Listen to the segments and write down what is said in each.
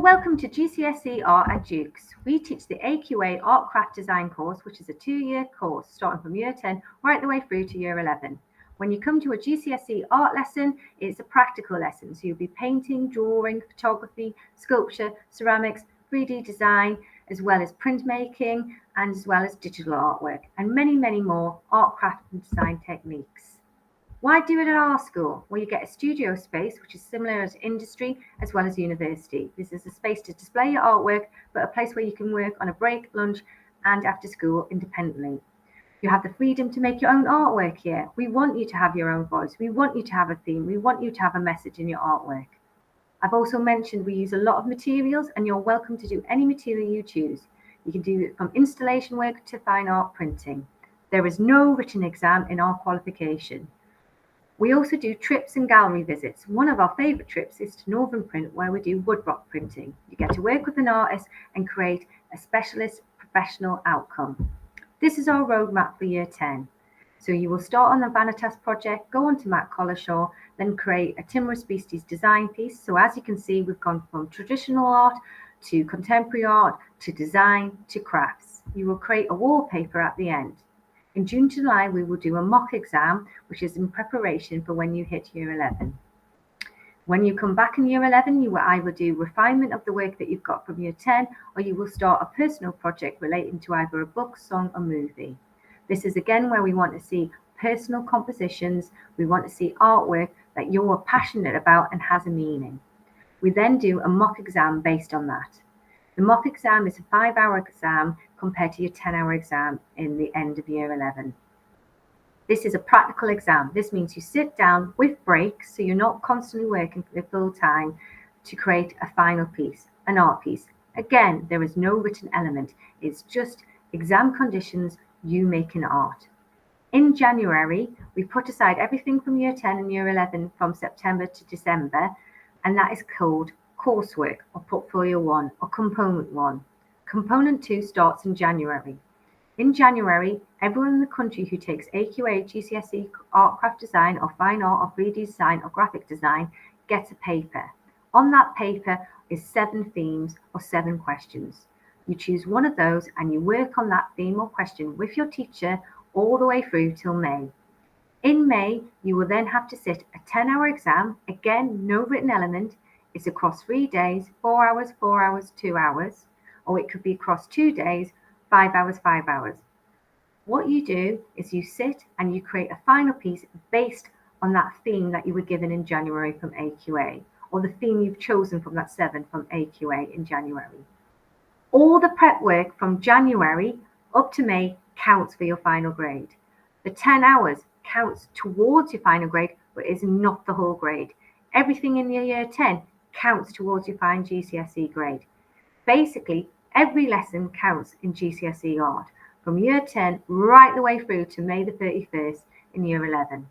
Welcome to Gcse Art at Duke's. We teach the AQA Art Craft Design course, which is a 2-year course starting from Year 10 right the way through to Year 11. When you come to a GCSE art lesson, it's a practical lesson. So you'll be painting, drawing, photography, sculpture, ceramics, 3D design, as well as printmaking, and as well as digital artwork, and many, many more art, craft and design techniques. Why do it at our school? Well, you get a studio space, which is similar to industry as well as university. This is a space to display your artwork, but a place where you can work on a break, lunch, and after school independently. You have the freedom to make your own artwork here. We want you to have your own voice. We want you to have a theme. We want you to have a message in your artwork. I've also mentioned we use a lot of materials, and you're welcome to do any material you choose. You can do it from installation work to fine art printing. There is no written exam in our qualification. We also do trips and gallery visits. One of our favourite trips is to Northern Print, where we do woodblock printing. You get to work with an artist and create a specialist professional outcome. This is our roadmap for Year 10. So you will start on the Vanitas project, go on to Matt Collishaw, then create a Timorous Beasties design piece. So as you can see, we've gone from traditional art to contemporary art to design to crafts. You will create a wallpaper at the end. In June, July, we will do a mock exam, which is in preparation for when you hit Year 11. When you come back in Year 11, you will either do refinement of the work that you've got from Year 10, or you will start a personal project relating to either a book, song, or movie. This is again where we want to see personal compositions. We want to see artwork that you're passionate about and has a meaning. We then do a mock exam based on that. The mock exam is a 5-hour exam compared to your 10-hour exam in the end of Year 11. This is a practical exam. This means you sit down with breaks, so you're not constantly working for the full time to create a final piece, an art piece. Again, there is no written element. It's just exam conditions, you making art. In January, we put aside everything from Year 10 and Year 11 from September to December, and that is called coursework or portfolio 1 or component 1. Component 2 starts in January. In January, everyone in the country who takes AQA, GCSE Art Craft Design or Fine Art or 3D Design or Graphic Design gets a paper. On that paper is 7 themes or 7 questions. You choose one of those and you work on that theme or question with your teacher all the way through till May. In May, you will then have to sit a 10-hour exam. Again, no written element. It's across 3 days, 4 hours, 4 hours, 2 hours, or it could be across 2 days, 5 hours, 5 hours. What you do is you sit and you create a final piece based on that theme that you were given in January from AQA, or the theme you've chosen from that 7 from AQA in January. All the prep work from January up to May counts for your final grade. The 10 hours counts towards your final grade, but is not the whole grade. Everything in your Year 10 counts towards your final GCSE grade. Basically, every lesson counts in GCSE Art, from Year 10 right the way through to May the 31st in Year 11.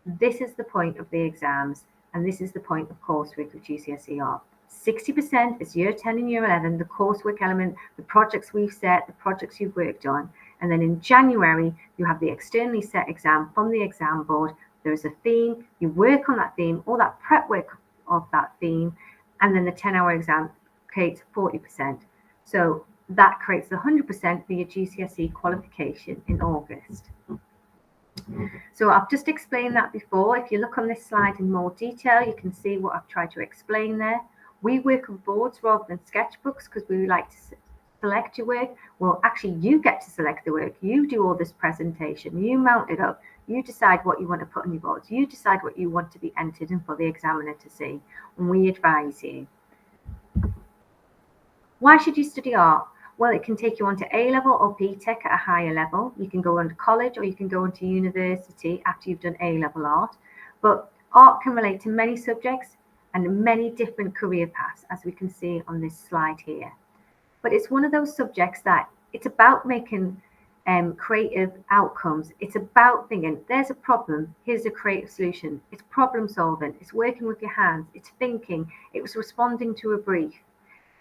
This is the point of the exams, and this is the point of coursework with GCSE Art. 60% is Year 10 and Year 11, the coursework element, the projects we've set, the projects you've worked on. And then in January, you have the externally set exam from the exam board. There is a theme, you work on that theme, all that prep work of that theme, and then the 10-hour exam creates 40%. So that creates 100% for your GCSE qualification in August. So I've just explained that before. If you look on this slide in more detail, you can see what I've tried to explain there. We work on boards rather than sketchbooks because we like to select your work. Well, actually, you get to select the work. You do all this presentation. You mount it up. You decide what you want to put on your boards. You decide what you want to be entered in for the examiner to see. And we advise you. Why should you study art? Well, it can take you on to A-level or BTEC at a higher level. You can go on to college or you can go into university after you've done A-level art. But art can relate to many subjects and many different career paths, as we can see on this slide here. But it's one of those subjects that it's about making creative outcomes. It's about thinking, there's a problem, here's a creative solution. It's problem solving, it's working with your hands, it's thinking, it's responding to a brief,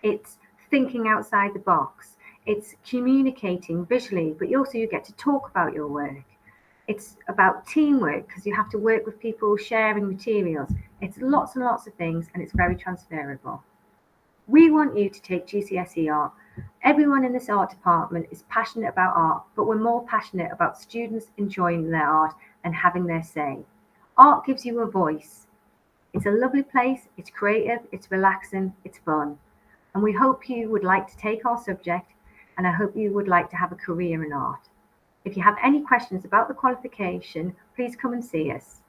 it's thinking outside the box, it's communicating visually, but you get to talk about your work. It's about teamwork because you have to work with people sharing materials. It's lots and lots of things, and it's very transferable. We want you to take GCSE Art. Everyone in this art department is passionate about art, but we're more passionate about students enjoying their art and having their say. Art gives you a voice. It's a lovely place, it's creative, it's relaxing, it's fun. And we hope you would like to take our subject, and I hope you would like to have a career in art. If you have any questions about the qualification, please come and see us.